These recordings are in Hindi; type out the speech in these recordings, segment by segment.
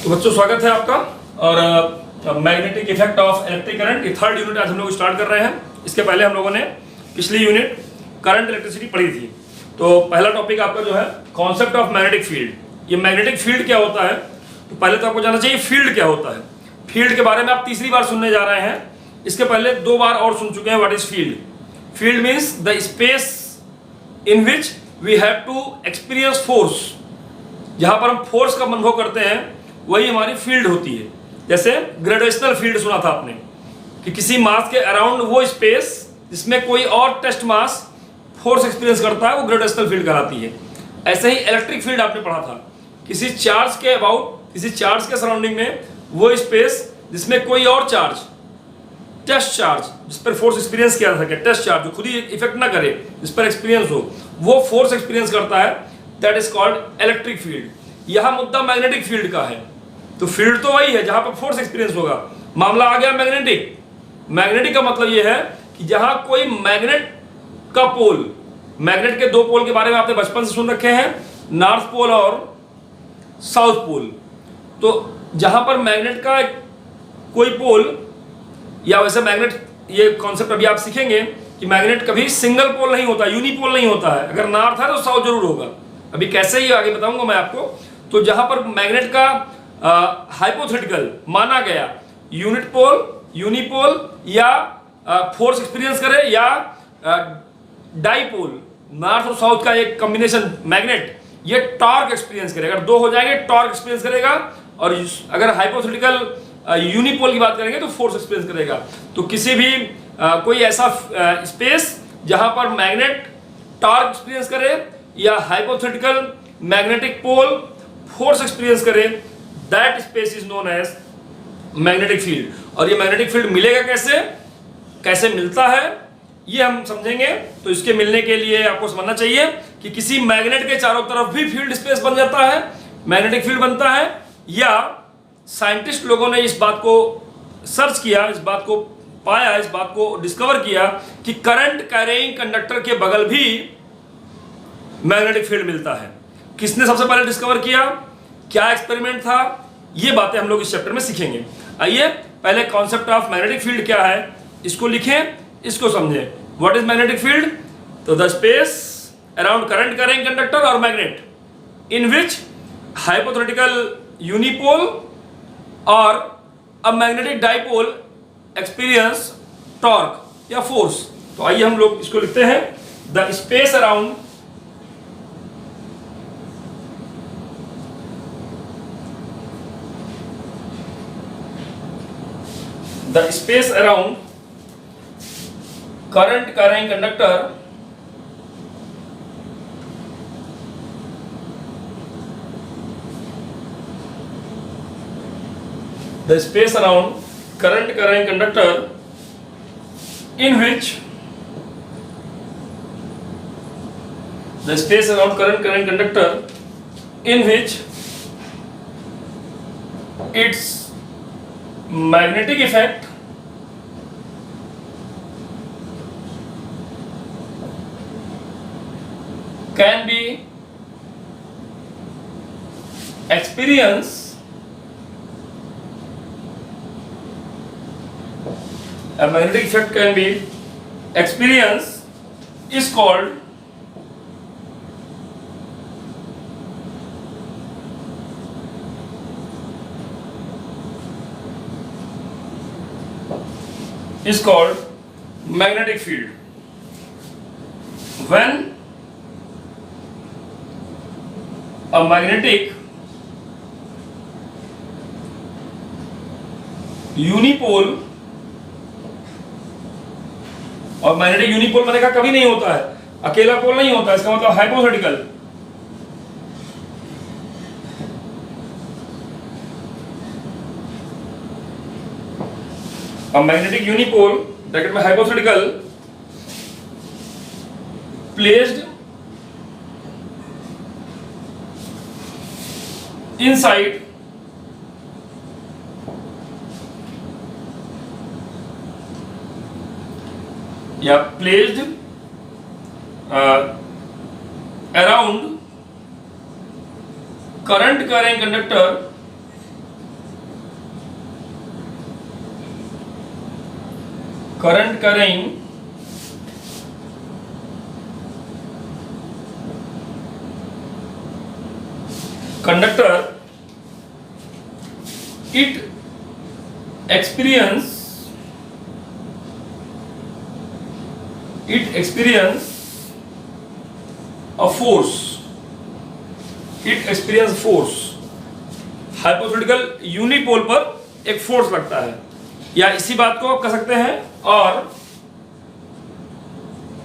तो बच्चों स्वागत है आपका। और magnetic effect of electric current, ये थर्ड यूनिट आज हम लोग स्टार्ट कर रहे हैं। इसके पहले हम लोगों ने पिछली यूनिट करंट इलेक्ट्रिसिटी पढ़ी थी। तो पहला टॉपिक आपका जो है कॉन्सेप्ट ऑफ मैग्नेटिक फील्ड। ये मैग्नेटिक फील्ड क्या होता है, तो पहले तो आपको जानना चाहिए फील्ड क्या होता है। फील्ड के बारे में आप तीसरी बार सुनने जा रहे हैं। इसके पहले 2 बार और सुन चुके हैं what is field. Field means the space in which we have to experience force. जहां पर हम फोर्स का अनुभव करते हैं वही हमारी फील्ड होती है। जैसे ग्रेविटेशनल फील्ड सुना था आपने कि किसी मास के अराउंड वो स्पेस जिसमें कोई और टेस्ट मास फोर्स एक्सपीरियंस करता है वो ग्रेविटेशनल फील्ड कहलाती है। ऐसे ही इलेक्ट्रिक फील्ड आपने पढ़ा था, किसी चार्ज के अबाउट, किसी चार्ज के सराउंडिंग में वो स्पेस जिसमें कोई और चार्ज, टेस्ट चार्ज, जिस पर फोर्स एक्सपीरियंस किया जा सके, टेस्ट चार्ज जो खुद ही इफेक्ट ना करे, जिस पर एक्सपीरियंस हो, वो फोर्स एक्सपीरियंस करता है, that is called electric field. यहां मुद्दा मैग्नेटिक फील्ड का है। तो फील्ड तो वही है जहां पर फोर्स एक्सपीरियंस होगा। मामला आ गया मैग्नेटिक। मैग्नेटिक का मतलब यह है कि जहां कोई मैग्नेट का पोल, मैग्नेट के 2 पोल के बारे में आपने बचपन से सुन रखे हैं, नॉर्थ पोल और साउथ पोल। तो जहां पर मैग्नेट का कोई पोल, या वैसे मैग्नेट, ये कॉन्सेप्ट अभी आप सीखेंगे कि मैग्नेट कभी सिंगल पोल नहीं होता, यूनिपोल नहीं होता है। अगर नॉर्थ है तो साउथ जरूर होगा। अभी कैसे ही आगे बताऊंगा मैं आपको। तो जहां पर मैग्नेट का हाइपोथेटिकल माना गया यूनिट पोल, यूनिपोल या फोर्स एक्सपीरियंस करे, या डाईपोल, नॉर्थ और साउथ का एक कॉम्बिनेशन मैग्नेट, ये टॉर्क एक्सपीरियंस करेगा। अगर 2 हो जाएंगे टॉर्क एक्सपीरियंस करेगा, और अगर हाइपोथेटिकल यूनिपोल की बात करेंगे तो फोर्स एक्सपीरियंस करेगा। तो किसी भी कोई ऐसा स्पेस जहां पर मैग्नेट टॉर्क एक्सपीरियंस करे या hypothetical magnetic pole force experience करे, that space is known as magnetic field. और ये मैग्नेटिक फील्ड मिलेगा कैसे, कैसे मिलता है, ये हम समझेंगे। तो इसके मिलने के लिए आपको समझना चाहिए कि किसी मैग्नेट के चारों तरफ भी फील्ड स्पेस बन जाता है, मैग्नेटिक फील्ड बनता है, या साइंटिस्ट लोगों ने इस बात को सर्च किया, इस बात को पाया, इस बात को डिस्कवर किया कि करंट कैरिंग कंडक्टर के बगल भी मैग्नेटिक फील्ड मिलता है। किसने सबसे पहले डिस्कवर किया, क्या एक्सपेरिमेंट था, ये बातें हम लोग इस चैप्टर में सीखेंगे। आइए पहले कॉन्सेप्ट ऑफ मैग्नेटिक फील्ड क्या है इसको लिखें, इसको समझें। What is magnetic field? तो the space around current carrying conductor और magnet in which hypothetical unipole और a magnetic dipole experience torque या फोर्स। तो आइए हम लोग इसको लिखते हैं, the space around the space around current carrying conductor the space around current carrying conductor in which the space around current carrying conductor in which its magnetic effect can be experienced, a magnetic effect can be experienced is called magnetic field. When a magnetic unipole, और मैग्नेटिक यूनिपोल मैंने कहा कभी नहीं होता है, अकेला पोल नहीं होता, इसका मतलब hypothetical. A magnetic unipole, bracket में hypothetical, placed inside या placed around current carrying conductor current carrying conductor, it experience a force, it experience force, hypothetical unipole पर एक फोर्स लगता है, या इसी बात को आप कह सकते हैं। और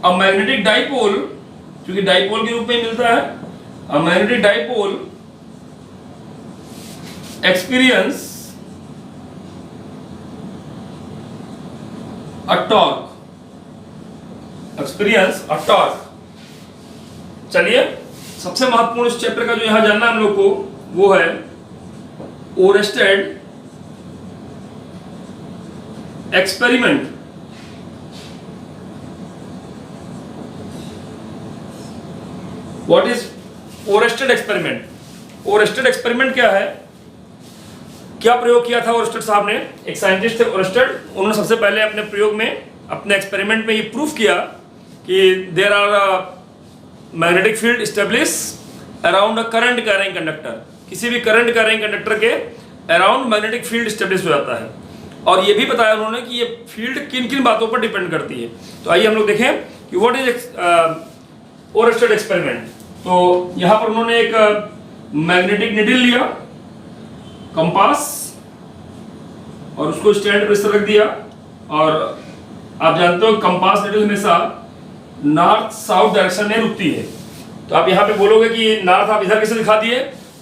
अ मैग्नेटिक डाइपोल, क्योंकि डाइपोल के रूप में मिलता है, अ मैग्नेटिक डाइपोल एक्सपीरियंस अ टॉर्क, चलिए सबसे महत्वपूर्ण इस चैप्टर का जो यहां जानना हम लोग को वो है Oersted experiment. What is Oersted experiment? Oersted experiment क्या है, क्या प्रयोग किया था ओरेस्टेड साहब ने? एक साइंटिस्ट थे ओरेस्टेड, उन्होंने सबसे पहले अपने प्रयोग में, अपने एक्सपेरिमेंट में ये प्रूफ किया कि there are magnetic field establish around a current carrying conductor. किसी भी करंट कैरिंग कंडक्टर के अराउंड मैग्नेटिक फील्ड एस्टेब्लिश हो जाता है। और ये भी बताया उन्होंने कि ये फील्ड किन किन बातों पर डिपेंड करती है। तो आइए हम लोग देखें कि व्हाट इज ओरेस्टेड एक्सपेरिमेंट। तो यहाँ पर उन्होंने एक मैग्नेटिक निडल लिया, कंपास, और उसको स्टैंड पर इस तरह रख दिया। और आप जानते हो कंपास निडल हमेशा नॉर्थ साउथ डायरेक्शन में रुकती है। तो आप यहाँ पे बोलोगे कि नॉर्थ आप इधर कैसे दिखा दिए?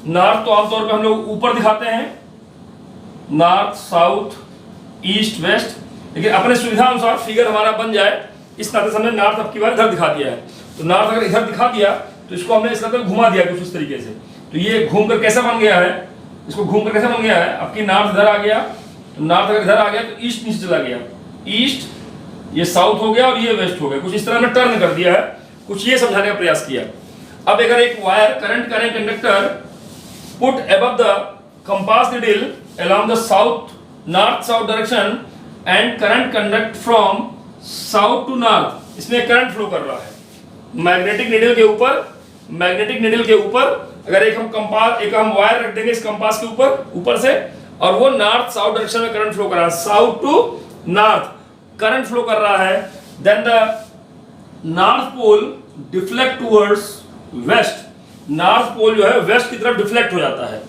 नॉर्थ तो आमतौर पे हम लोग ऊपर दिखाते हैं, नॉर्थ साउथ ईस्ट वेस्ट, लेकिन अपने सुविधा अनुसार फिगर हमारा बन जाए इस नाते से हमने नॉर्थ अब की बार इधर दिखा दिया है। तो नॉर्थ अगर इधर दिखा दिया तो इसको हमने इस तरह घुमा दिया कुछ इस तरीके से। तो ये घूमकर कैसा बन गया है, इसको घूमकर कैसा बन गया है, आपकी नॉर्थ इधर आ गया, तो नॉर्थ अगर इधर आ गया तो ईस्ट नीचे चला गया, ईस्ट ये साउथ हो गया और ये वेस्ट हो गया। कुछ इस तरह में टर्न कर दिया है, कुछ ये समझाने का प्रयास किया। अब अगर एक wire current carrying conductor put above the compass needle along the south north south direction and current conduct from south to north, इसमें करंट फ्लो कर रहा है मैग्नेटिक नीडल के ऊपर। मैग्नेटिक नीडल के ऊपर अगर एक हम वायर रख देंगे इस कंपास के ऊपर से, और वो नॉर्थ साउथ डायरेक्शन में करंट फ्लो कर रहा है, south to north current flow कर रहा है। Then the north pole deflect towards west, north pole जो है वेस्ट की तरफ डिफ्लेक्ट हो जाता है।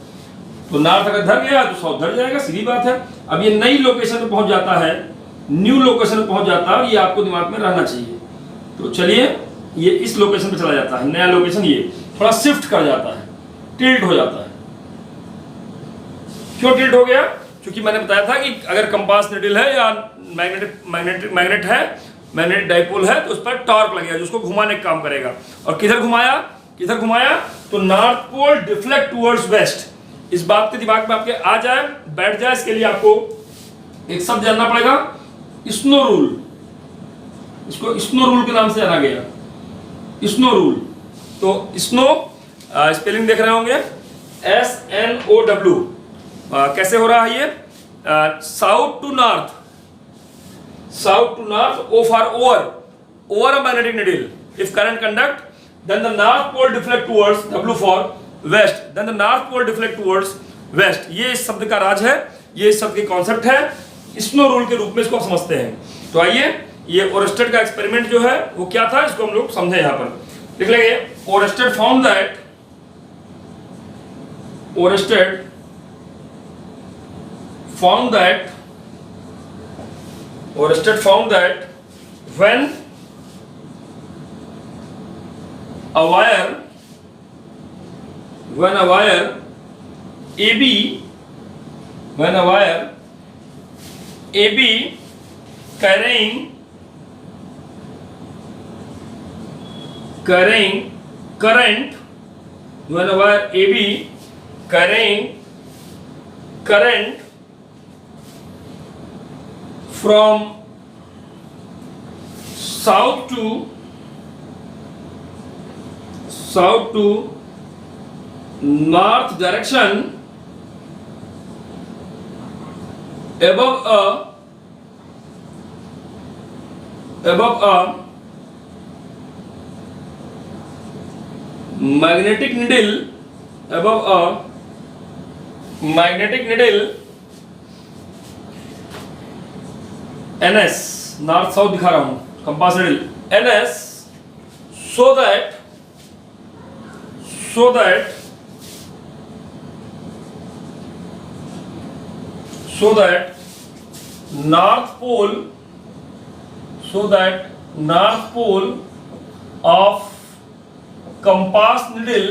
तो नॉर्थ अगर धर गया तो साउथ धर जाएगा, सीधी बात है। अब ये नई लोकेशन पे पहुंच जाता है, न्यू लोकेशन पे पहुंच जाता है, और ये आपको दिमाग में रहना चाहिए। तो चलिए ये इस लोकेशन पे चला जाता है, नया लोकेशन ये थोड़ा शिफ्ट कर जाता है, टिल्ट हो जाता है। क्यों टिल्ट हो गया? क्योंकि मैंने बताया था कि अगर कंपास निडल है या मैग्नेट है, मैग्नेटिक डाइपोल है, तो उस पर टॉर्क लगेगा जो उसको घुमाने का काम करेगा। और किधर घुमाया तो north pole deflect towards west. इस बात के दिमाग में आपके आ जाए, बैठ जाए, इसके लिए आपको एक शब्द जानना पड़ेगा, स्नो रूल। इसको स्नो रूल के नाम से जाना गया, स्नो रूल। तो स्नो स्पेलिंग देख रहे होंगे, SNOW। कैसे हो रहा है ये? South to north, O for over a magnetic needle. If current conduct, then the north pole deflect towards, W for west, then the north pole deflect towards west. ये इस शब्द का राज है, ये इस शब्द की कॉन्सेप्ट है, स्नो रूल के रूप में इसको आप समझते हैं। तो आइए ये ओरेस्टेड का एक्सपेरिमेंट जो है वो क्या था, इसको हम लोग समझे। यहाँ पर लिख लेंगे, Oersted found that when a wire AB carrying current, when a wire AB carrying current from south to north direction above above a magnetic needle, above a magnetic needle NS, north south दिखा रहा हूं, compass needle NS, so that north pole of compass needle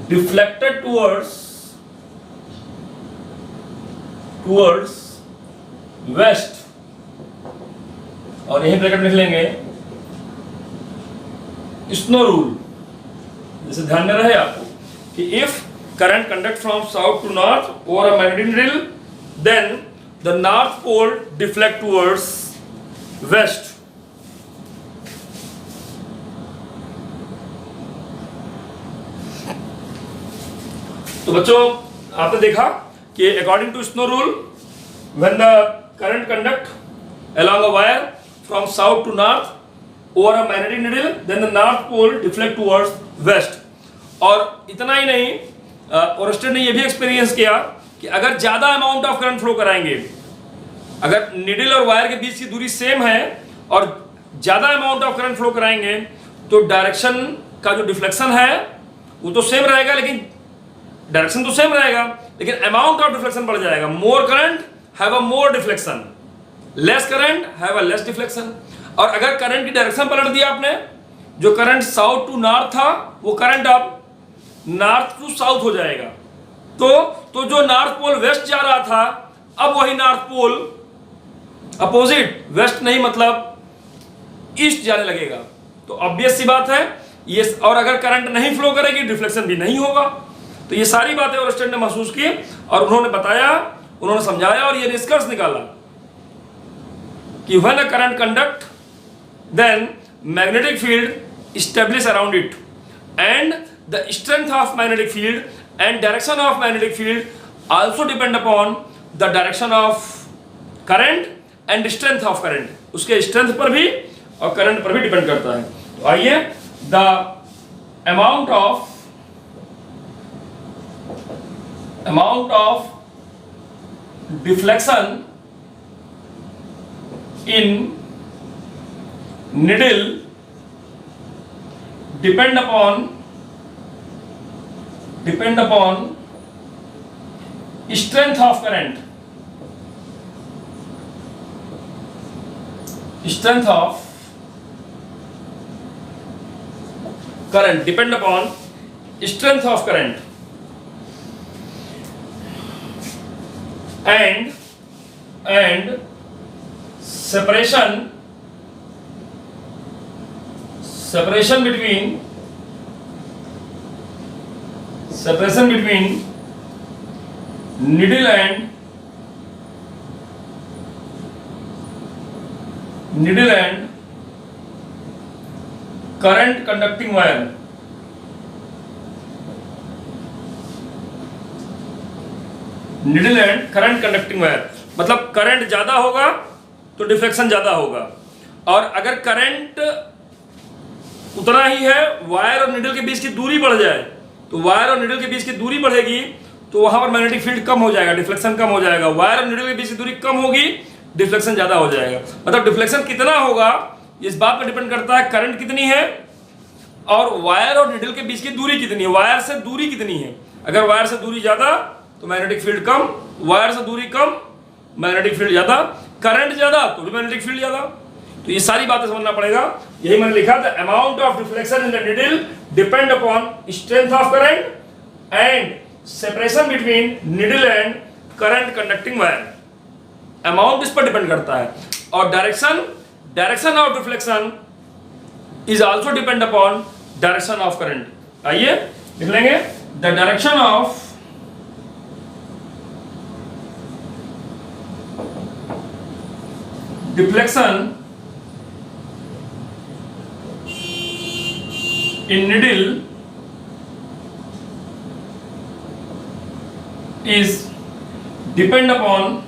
deflected towards west, और यही ब्रैकेट लिख लेंगे स्नो रूल, जैसे ध्यान में रहे आपको कि if current conduct from south to north over a magnetic needle, then the north pole deflect towards west. तो बच्चों आपने देखा कि according to snow rule, when the current conduct along a wire from south to north over a magnetic needle, then the north pole deflect towards west। और इतना ही नहीं, ओरस्टेड ने यह भी एक्सपीरियंस किया कि अगर ज्यादा अमाउंट ऑफ करंट फ्लो कराएंगे, अगर निडल और वायर के बीच की दूरी सेम है और ज्यादा अमाउंट ऑफ करंट फ्लो कराएंगे, तो डायरेक्शन का जो डिफ्लेक्शन है वो तो सेम रहेगा, लेकिन डायरेक्शन तो सेम रहेगा, लेकिन अमाउंट ऑफ डिफ्लेक्शन बढ़ जाएगा। मोर current have a more deflection, less current have a less deflection. और अगर करंट की डायरेक्शन पलट दिया आपने, जो करंट साउथ टू नॉर्थ था वो करंट अब नॉर्थ टू साउथ हो जाएगा। तो जो नॉर्थ पोल वेस्ट जा रहा था, अब वही नॉर्थ पोल अपोजिट, वेस्ट नहीं मतलब ईस्ट जाने लगेगा। तो ऑब्वियस सी बात है ये, और अगर करंट नहीं फ्लो करेगी डिफ्लेक्शन भी नहीं होगा। तो ये सारी बातें ओरस्टेड ने महसूस की और उन्होंने बताया, उन्होंने समझाया और ये निष्कर्ष निकाला कि when a current conduct, then magnetic field establish around it, and the strength of magnetic field and direction of magnetic field also depend upon the direction of current and strength of current। उसके strength पर भी और current पर भी डिपेंड करता है। तो आइए, the amount of deflection in needle depend upon strength of current, depend upon strength of current and separation between needle and current conducting wire। Needle and current conducting wire, मतलब करंट ज्यादा होगा तो डिफ्लेक्शन ज्यादा होगा, और अगर करंट उतना ही है, वायर और निडल के बीच की दूरी बढ़ जाए, तो वायर और निडल के बीच की दूरी बढ़ेगी तो वहां पर मैग्नेटिक फील्ड कम हो जाएगा, डिफ्लेक्शन कम हो जाएगा। वायर और निडल के बीच की दूरी कम होगी, डिफ्लेक्शन ज्यादा हो जाएगा। मतलब डिफ्लेक्शन कितना होगा इस बात पर डिपेंड करता है करंट कितनी है और वायर और निडल के बीच की दूरी कितनी है, वायर से दूरी कितनी है। अगर वायर से दूरी ज्यादा तो मैग्नेटिक फील्ड कम, वायर से दूरी कम मैग्नेटिक फील्ड ज्यादा, करंट ज्यादा तो भी मैग्नेटिक फील्ड ज्यादा। तो ये सारी बातें समझना पड़ेगा। यही मैंने लिखा था, amount of deflection in the needle depend upon strength of current and separation between needle and current conducting wire. Amount इस पर डिपेंड करता है, और direction of deflection is also depend upon direction of current. आइए लिख लेंगे, the direction of deflection in needle is depend upon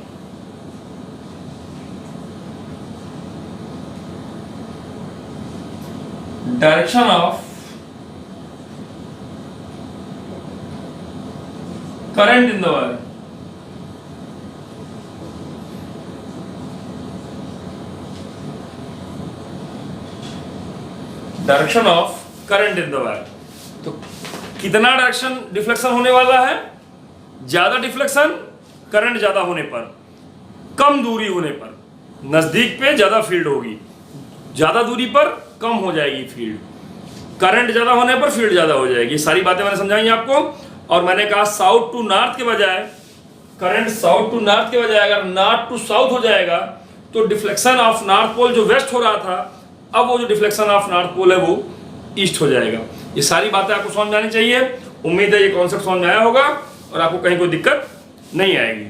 direction of current in the wire. Direction of current in the wire, तो कितना डायरेक्शन डिफ्लेक्शन होने वाला है? ज्यादा डिफ्लेक्शन करंट ज्यादा होने पर, कम दूरी होने पर नजदीक पे ज्यादा फील्ड होगी, ज्यादा दूरी पर कम हो जाएगी फील्ड, करंट ज्यादा होने पर फील्ड ज्यादा हो जाएगी। सारी बातें मैंने समझाई आपको। और मैंने कहा साउथ टू नॉर्थ के बजाय, करंट साउथ टू नॉर्थ के बजाय अगर नॉर्थ टू साउथ हो जाएगा तो डिफ्लेक्शन ऑफ नॉर्थ पोल जो वेस्ट हो रहा था, अब वो जो डिफ्लेक्शन ऑफ नॉर्थ पोल है वो ईस्ट हो जाएगा। ये सारी बातें आपको समझ में आनी चाहिए। उम्मीद है ये कॉन्सेप्ट समझ में आया होगा और आपको कहीं कोई दिक्कत नहीं आएगी।